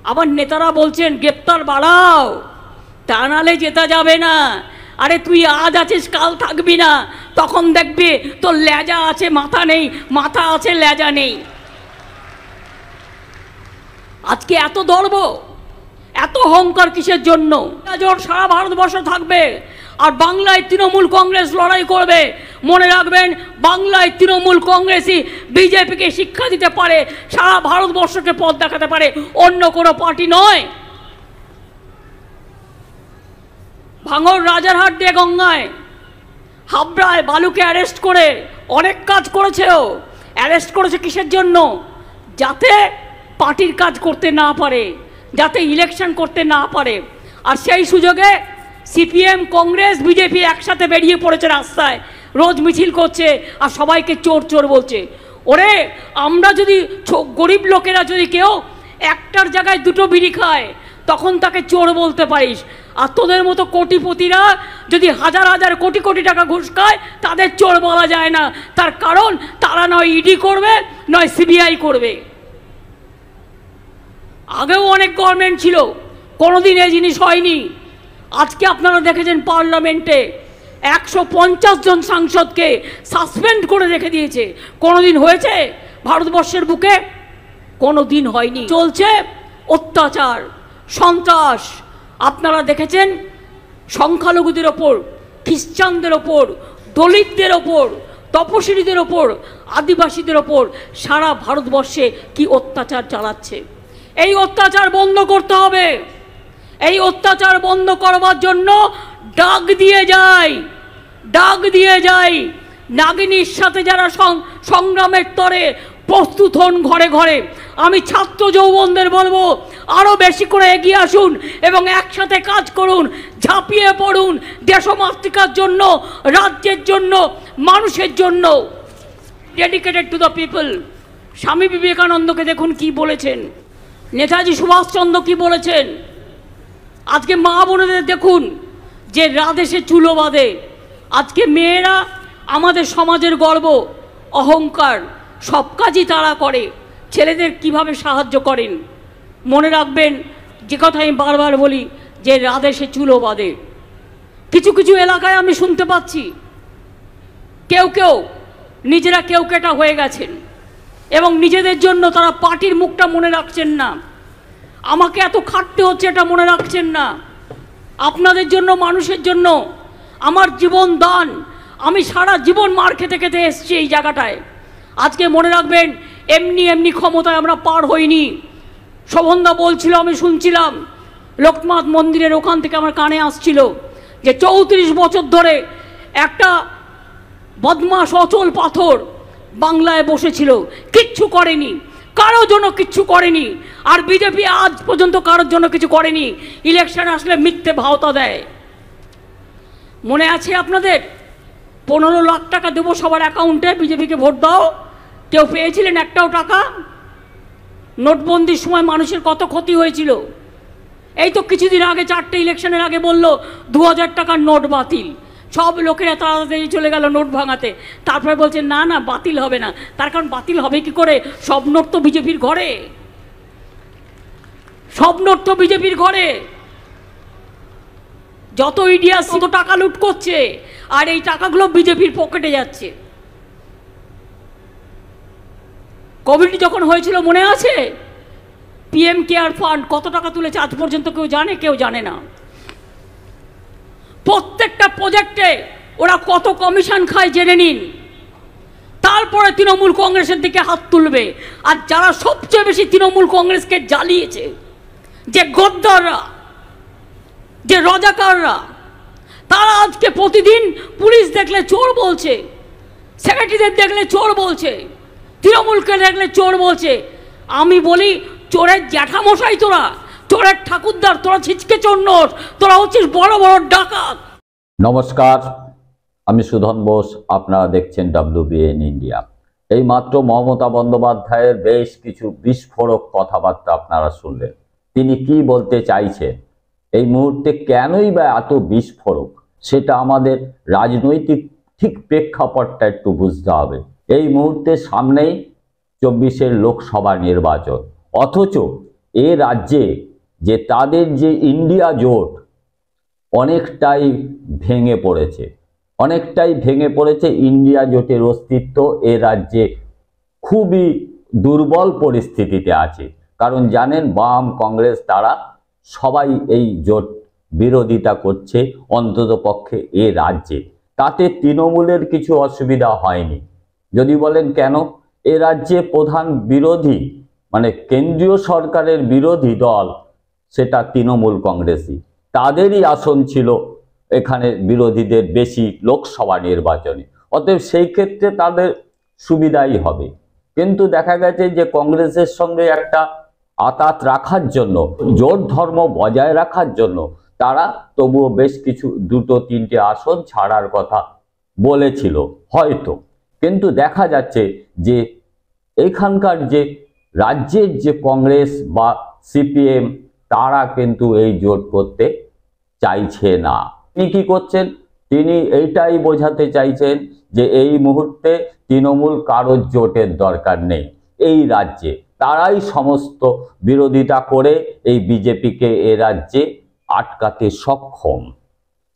আবার নেতারা বলছেন গ্রেপ্তার বাড়াও, তা নাহলে জেতা যাবে না। আরে তুই আজ আছিস কাল থাকবি না, তখন দেখবি তোর লেজা আছে মাথা নেই, মাথা আছে লেজা নেই। আজকে এত দর্ব, এত অহংকার কিসের জন্য? জোর সারা ভারতবর্ষ থাকবে আর বাংলায় তৃণমূল কংগ্রেস লড়াই করবে। মনে রাখবেন, বাংলায় তৃণমূল কংগ্রেসই বিজেপিকে শিক্ষা দিতে পারে, সারা ভারতবর্ষকে পথ দেখাতে পারে, অন্য কোনো পার্টি নয়। ভাঙড় রাজারহাট দিয়ে গঙ্গায়, হাবড়ায় বালুকে অ্যারেস্ট করে অনেক কাজ করেছে। ও অ্যারেস্ট করেছে কিসের জন্য? যাতে পার্টির কাজ করতে না পারে, যাতে ইলেকশন করতে না পারে। আর সেই সুযোগে সিপিএম, কংগ্রেস, বিজেপি একসাথে বেরিয়ে পড়েছে রাস্তায়, রোজ মিছিল করছে আর সবাইকে চোর চোর বলছে। ওরে, আমরা যদি গরিব লোকেরা যদি কেউ একটার জায়গায় দুটো বিড়ি খায়, তখন তাকে চোর বলতে পারিস। আর তোদের মতো কোটিপতিরা যদি হাজার হাজার কোটি কোটি টাকা ঘুষ খায়, তাদের চোর বলা যায় না। তার কারণ তারা নয় ইডি করবে, নয় সিবিআই করবে। আগেও অনেক গভর্নমেন্ট ছিল, কোনোদিন এই জিনিস হয়নি। আজকে আপনারা দেখেছেন পার্লামেন্টে 150 জন সাংসদকে সাসপেন্ড করে রেখে দিয়েছে। কোনোদিন হয়েছে ভারতবর্ষের বুকে? কোনোদিন হয়নি। চলছে অত্যাচার, সন্ত্রাস। আপনারা দেখেছেন সংখ্যালঘুদের ওপর, খ্রিস্টানদের ওপর, দলিতদের ওপর, তপশিলীদের ওপর, আদিবাসীদের ওপর সারা ভারতবর্ষে কি অত্যাচার চালাচ্ছে। এই অত্যাচার বন্ধ করতে হবে। এই অত্যাচার বন্ধ করবার জন্য ডাক দিয়ে যাই নাগিনীর সাথে যারা সংগ্রামের তরে প্রস্তুত হন ঘরে ঘরে। আমি ছাত্র যৌবনদের বলবো, আরও বেশি করে এগিয়ে আসুন এবং একসাথে কাজ করুন, ঝাঁপিয়ে পড়ুন দেশমাতৃকার জন্য, রাজ্যের জন্য, মানুষের জন্য। Dedicated to the people. স্বামী বিবেকানন্দকে দেখুন কি বলেছেন, নেতাজি সুভাষচন্দ্র কি বলেছেন। আজকে মা বোনেদের দেখুন যে রাদেশে চুলো বাঁধে। আজকে মেয়েরা আমাদের সমাজের গর্ব, অহংকার, সব কাজই তারা করে। ছেলেদের কিভাবে সাহায্য করেন। মনে রাখবেন যে কথা আমি বারবার বলি, যে রাদেশে চুলো বাঁধে। কিছু কিছু এলাকায় আমি শুনতে পাচ্ছি কেউ নিজেরা কেউকেটা হয়ে গেছেন এবং নিজেদের জন্য তারা পার্টির মুখটা মনে রাখছেন না। আমাকে এত খাটতে হচ্ছে এটা মনে রাখছেন না। আপনাদের জন্য, মানুষের জন্য আমার জীবন দান। আমি সারা জীবন মার খেতে খেতে এসছি এই জায়গাটায়। আজকে মনে রাখবেন, এমনি ক্ষমতায় আমরা পার হইনি। শোভনদা বলছিল, আমি শুনছিলাম, লোকনাথ মন্দিরের ওখান থেকে আমার কানে আসছিল যে 34 বছর ধরে একটা বদমাশ অচল পাথর বাংলায় বসেছিল, কিচ্ছু করেনি, কারোর জন্য কিচ্ছু করেনি। আর বিজেপি আজ পর্যন্ত কারোর জন্য কিছু করেনি। ইলেকশন আসলে মিথ্যে ভাওতা দেয়। মনে আছে আপনাদের? 15 লাখ টাকা দেবো সবার অ্যাকাউন্টে, বিজেপিকে ভোট দাও। কেউ পেয়েছিলেন একটাও টাকা? নোটবন্দির সময় মানুষের কত ক্ষতি হয়েছিল। এই তো কিছুদিন আগে, 4টে ইলেকশনের আগে বলল 2000 টাকার নোট বাতিল। সব লোকেরা তাড়াতাড়ি চলে গেল নোট ভাঙাতে। তারপরে বলছে না বাতিল হবে না। তার কারণ বাতিল হবে কি করে? সব নোট তো বিজেপির ঘরে, সব নোট তো বিজেপির ঘরে। যত ইডিয়াস তত টাকা লুট করছে আর এই টাকাগুলো বিজেপির পকেটে যাচ্ছে। কোভিড যখন হয়েছিল মনে আছে? পিএম কেয়ার ফান্ড কত টাকা তুলেছে আজ পর্যন্ত কেউ জানে? কেউ জানে না। প্রত্যেকটা প্রজেক্টে ওরা কত কমিশন খায় জেনে নিন, তারপরে তৃণমূল কংগ্রেসের দিকে হাত তুলবে। আর যারা সবচেয়ে বেশি তৃণমূল কংগ্রেসকে জ্বালিয়েছে, যে গদ্দাররা, যে রজাকাররা, তারা আজকে প্রতিদিন পুলিশ দেখলে চোর বলছে, সেক্রেটারিদের দেখলে চোর বলছে, তৃণমূলকে দেখলে চোর বলছে। আমি বলি, চোরের জ্যাঠামশাই তোরা, চোরের ঠাকুরদার তোরা, ছিচকে চোর নোস, তোরা হচ্ছিস বড় বড় ডাকাত। নমস্কার, আমি সুধন বোস, আপনারা দেখছেন WBN ইন্ডিয়া। এই মাত্র মমতা বন্দ্যোপাধ্যায়ের বেশ কিছু বিস্ফোরক কথাবার্তা আপনারা শুনলেন। তিনি কি বলতে চাইছেন, এই মুহূর্তে কেনই বা এত বিস্ফোরক, সেটা আমাদের রাজনৈতিক ঠিক প্রেক্ষাপটটা একটু বুঝতে হবে। এই মুহূর্তে সামনেই 24-এর লোকসভা নির্বাচন, অথচ এ রাজ্যে যে তাদের যে ইন্ডিয়া জোট অনেকটাই ভেঙে পড়েছে, ইন্ডিয়া জোটের অস্তিত্ব এ রাজ্যে খুবই দুর্বল পরিস্থিতিতে আছে। কারণ জানেন, বাম কংগ্রেস তারা সবাই এই জোট বিরোধিতা করছে অন্তত পক্ষে এ রাজ্যে। তাতে তৃণমূলের কিছু অসুবিধা হয়নি। যদি বলেন কেন, এ রাজ্যে প্রধান বিরোধী মানে কেন্দ্রীয় সরকারের বিরোধী দল সেটা তৃণমূল কংগ্রেসই, তাদেরই আসন ছিল এখানে বিরোধীদের বেশি লোকসভা নির্বাচনে, অতএব সেই ক্ষেত্রে তাদের সুবিধাই হবে। কিন্তু দেখা গেছে যে কংগ্রেসের সঙ্গে একটা আতাত রাখার জন্য, জোট ধর্ম বজায় রাখার জন্য তারা তবুও বেশ কিছু 2-3টে আসন ছাড়ার কথা বলেছিল হয়তো। কিন্তু দেখা যাচ্ছে যে এখানকার যে রাজ্যের যে কংগ্রেস বা সিপিএম তারা কিন্তু এই জোট করতে চাইছে না। তিনি কি করছেন? তিনি এইটাই বোঝাতে চাইছেন যে এই মুহূর্তে তৃণমূল কারোর জোটের দরকার নেই এই রাজ্যে, তারাই সমস্ত বিরোধিতা করে এই বিজেপিকে এ রাজ্যে আটকাতে সক্ষম,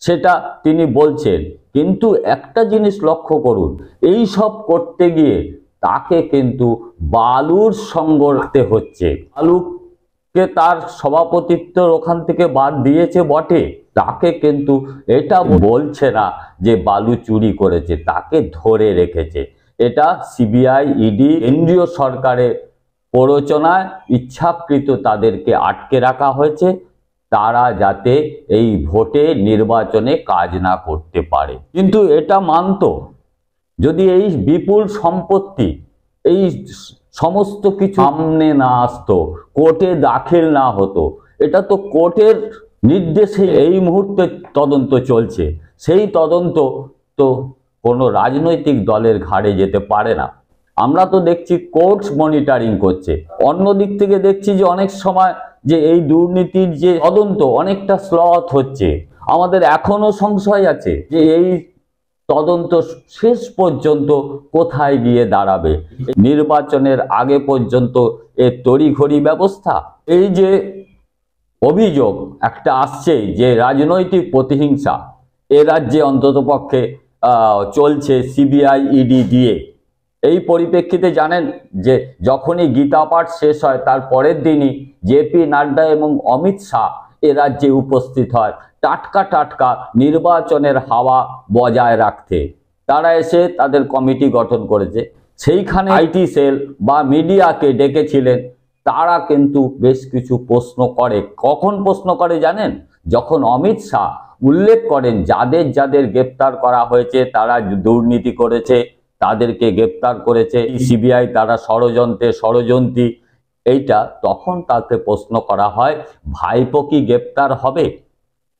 সেটা তিনি বলছেন। কিন্তু একটা জিনিস লক্ষ্য করুন, এই সব করতে গিয়ে তাকে কিন্তু বালুর সঙ্গ রাখতে হচ্ছে। বালুকে তার সভাপতিত্ব ওখান থেকে বাদ দিয়েছে বটে, তাকে কিন্তু এটা বলছে না যে বালু চুরি করেছে, তাকে ধরে রেখেছে। এটা সিবিআই, ইডি, কেন্দ্রীয় সরকারের প্ররোচনায় ইচ্ছাকৃত তাদেরকে আটকে রাখা হয়েছে, তারা যাতে এই ভোটে নির্বাচনে কাজ না করতে পারে। কিন্তু এটা মানতো যদি এই বিপুল সম্পত্তি, এই সমস্ত কিছু সামনে না আসতো, কোর্টে দাখিল না হতো। এটা তো কোর্টের নির্দেশে এই মুহূর্তে তদন্ত চলছে, সেই তদন্ত তো কোনো রাজনৈতিক দলের ঘাড়ে যেতে পারে না। আমরা তো দেখছি কোর্ট মনিটরিং করছে, অন্য দিক থেকে দেখছি যে অনেক সময় যে এই দুর্নীতির যে তদন্ত অনেকটা স্লথ হচ্ছে। আমাদের এখনো সংশয় আছে যে এই তদন্ত শেষ পর্যন্ত কোথায় গিয়ে দাঁড়াবে। নির্বাচনের আগে পর্যন্ত এর তড়িঘড়ি ব্যবস্থা, এই যে অভিযোগ একটা আসছে যে রাজনৈতিক প্রতিহিংসা এ রাজ্যে অন্ততপক্ষে চলছে সিবিআই, ইডি দিয়ে। এই পরিপ্রেক্ষিতে জানেন যে যখনই গীতা পাঠ শেষ হয় তার পরের দিনই জেপি নাড্ডা এবং অমিত শাহ এ রাজ্যে উপস্থিত হয় টাটকা নির্বাচনের হাওয়া বজায় রাখতে। তারা এসে তাদের কমিটি গঠন করেছে, সেইখানে আইটি সেল বা মিডিয়াকে ডেকেছিলেন। তারা কিন্তু বেশ কিছু প্রশ্ন করে। কখন প্রশ্ন করে জানেন? যখন অমিত শাহ উল্লেখ করেন যাদের যাদের গ্রেপ্তার করা হয়েছে তারা দুর্নীতি করেছে, তাদেরকে গ্রেপ্তার করেছে সিবিআই, তারা ষড়যন্ত্রী এইটা, তখন তাকে প্রশ্ন করা হয় ভাইপো কি গ্রেপ্তার হবে?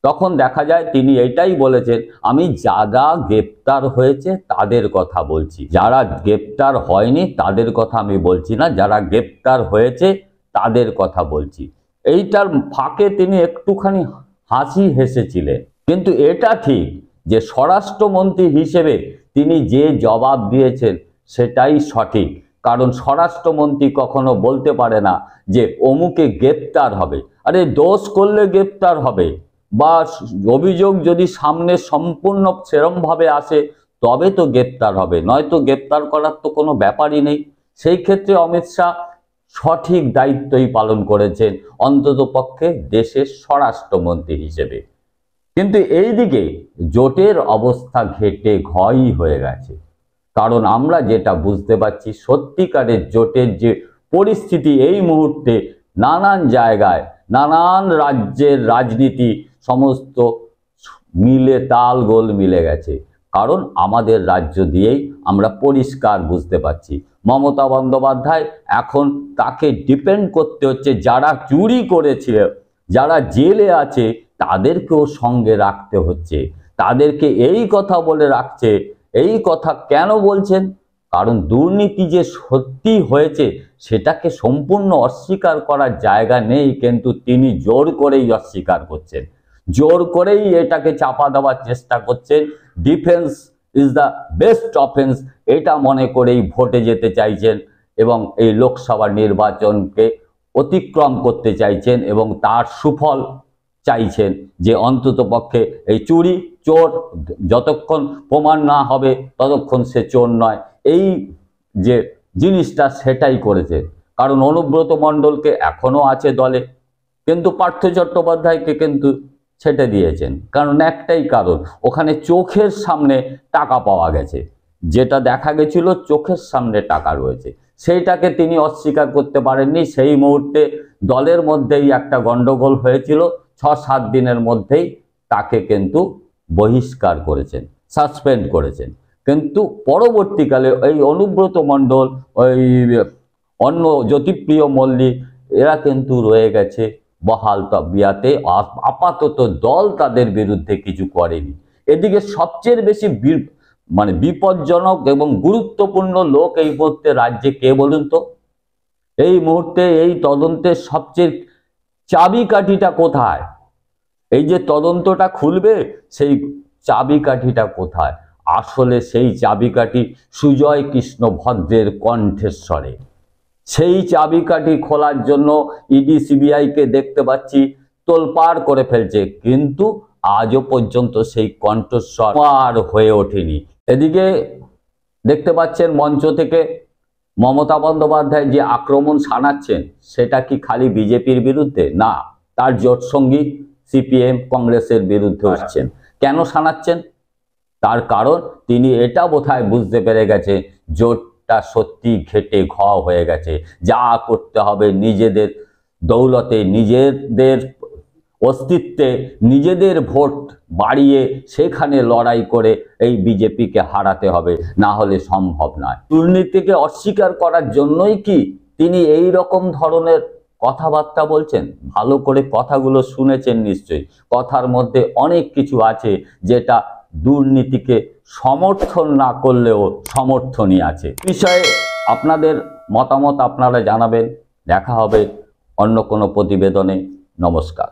তখন দেখা যায় তিনি এটাই বলেছেন, আমি যারা গ্রেপ্তার হয়েছে তাদের কথা বলছি, যারা গ্রেপ্তার হয়নি তাদের কথা আমি বলছি না, যারা গ্রেপ্তার হয়েছে তাদের কথা বলছি। এইটার ফাঁকে তিনি একটুখানি হাসি হেসেছিলেন। কিন্তু এটা ঠিক যে স্বরাষ্ট্রমন্ত্রী হিসেবে তিনি যে জবাব দিয়েছেন সেটাই সঠিক। কারণ স্বরাষ্ট্রমন্ত্রী কখনো বলতে পারে না যে অমুকে গ্রেপ্তার হবে। আরে দোষ করলে গ্রেপ্তার হবে, বা অভিযোগ যদি সামনে সম্পূর্ণ সেরমভাবে আসে তবে তো গ্রেপ্তার হবে, নয়তো গ্রেপ্তার করার তো কোনো ব্যাপারই নেই। সেই ক্ষেত্রে অমিত শাহ সঠিক দায়িত্বই পালন করেছেন অন্তত পক্ষে দেশের স্বরাষ্ট্রমন্ত্রী হিসেবে। কিন্তু এইদিকে জোটের অবস্থা ঘেটে ঘই হয়ে গেছে। কারণ আমরা যেটা বুঝতে পারছি, সত্যিকারের জোটের যে পরিস্থিতি এই মুহূর্তে নানান জায়গায়, নানান রাজ্যের রাজনীতি সমস্ত মিলে তাল গোল মিলে গেছে। কারণ আমাদের রাজ্য দিয়েই আমরা পরিষ্কার বুঝতে পারছি মমতা বন্দ্যোপাধ্যায় এখন তাকে ডিপেন্ড করতে হচ্ছে। যারা চুরি করেছিল, যারা জেলে আছে তাদেরকেও সঙ্গে রাখতে হচ্ছে, তাদেরকে এই কথা বলে রাখছে। এই কথা কেন বলছেন? কারণ দুর্নীতি যে সত্যি হয়েছে সেটাকে সম্পূর্ণ অস্বীকার করার জায়গা নেই, কিন্তু তিনি জোর করেই অস্বীকার করছেন, জোর করেই এটাকে চাপা দেওয়ার চেষ্টা করছেন। Defence is the best offence এটা মনে করেই ভোটে যেতে চাইছেন এবং এই লোকসভা নির্বাচনকে অতিক্রম করতে চাইছেন এবং তার সুফল চাইছেন, যে অন্তত পক্ষে এই চুরি চোর যতক্ষণ প্রমাণ না হবে ততক্ষণ সে চোর নয়, এই যে জিনিসটা সেটাই করেছে। কারণ অনুব্রত মণ্ডলকে এখনো আছে দলে, কিন্তু পার্থ চট্টোপাধ্যায়কে কিন্তু ছেটে দিয়েছেন। কারণ একটাই কারণ, ওখানে চোখের সামনে টাকা পাওয়া গেছে, যেটা দেখা গেছিল চোখের সামনে টাকা রয়েছে, সেইটাকে তিনি অস্বীকার করতে পারেননি। সেই মুহূর্তে দলের মধ্যেই একটা গন্ডগোল হয়েছিল, 6-7 দিনের মধ্যেই তাকে কিন্তু বহিষ্কার করেছেন, সাসপেন্ড করেছেন। কিন্তু পরবর্তীকালে এই অনুব্রত মণ্ডল, ওই অন্য জ্যোতিপ্রিয় মল্লিক, এরা কিন্তু রয়ে গেছে বহাল তবিয়াতে। আপাতত দল তাদের বিরুদ্ধে কিছু করেনি। এদিকে সবচেয়ে বেশি বিপজ্জনক এবং গুরুত্বপূর্ণ লোক এই মুহূর্তে রাজ্যে কে বলুন তো? এই মুহূর্তে এই তদন্তের সবচেয়ে চাবিকাঠিটা কোথায়? এই যে তদন্তটা খুলবে, সেই চাবিকাঠিটা কোথায়? আসলে সেই চাবিকাঠি সুজয় কৃষ্ণ ভদ্রের কণ্ঠেশ্বরে। সেই চাবিকাঠি খোলার জন্য ইডি সিবিআইকে দেখতে পাচ্ছি তোলপাড় করে ফেলছে, কিন্তু আজও পর্যন্ত সেই কণ্ঠস্বর আর হয়ে ওঠেনি। এদিকে দেখতে পাচ্ছেন মঞ্চ থেকে মমতা বন্দ্যোপাধ্যায় যে আক্রমণ শানাচ্ছেন, সেটা কি খালি বিজেপির বিরুদ্ধে? না, তার জোটসঙ্গী সিপিএম কংগ্রেসের বিরুদ্ধে আসছেন। কেন শানাচ্ছেন? তার কারণ তিনি এটা বোধহয় বুঝতে পেরে গেছে জোটটা সত্যি ঘেটে ঘ হয়ে গেছে। যা করতে হবে নিজেদের দৌলতে, নিজেদের অস্তিত্বে, নিজেদের ভোট বাড়িয়ে সেখানে লড়াই করে এই বিজেপিকে হারাতে হবে, না হলে সম্ভব নয়। দুর্নীতিকে অস্বীকার করার জন্যই কি তিনি এই রকম ধরনের কথাবার্তা বলছেন? ভালো করে কথাগুলো শুনেছেন নিশ্চয়ই। কথার মধ্যে অনেক কিছু আছে যেটা দুর্নীতিকে সমর্থন না করলেও সমর্থনই আছে। বিষয়ে আপনাদের মতামত আপনারা জানাবেন। দেখা হবে অন্য কোনো প্রতিবেদনে। নমস্কার।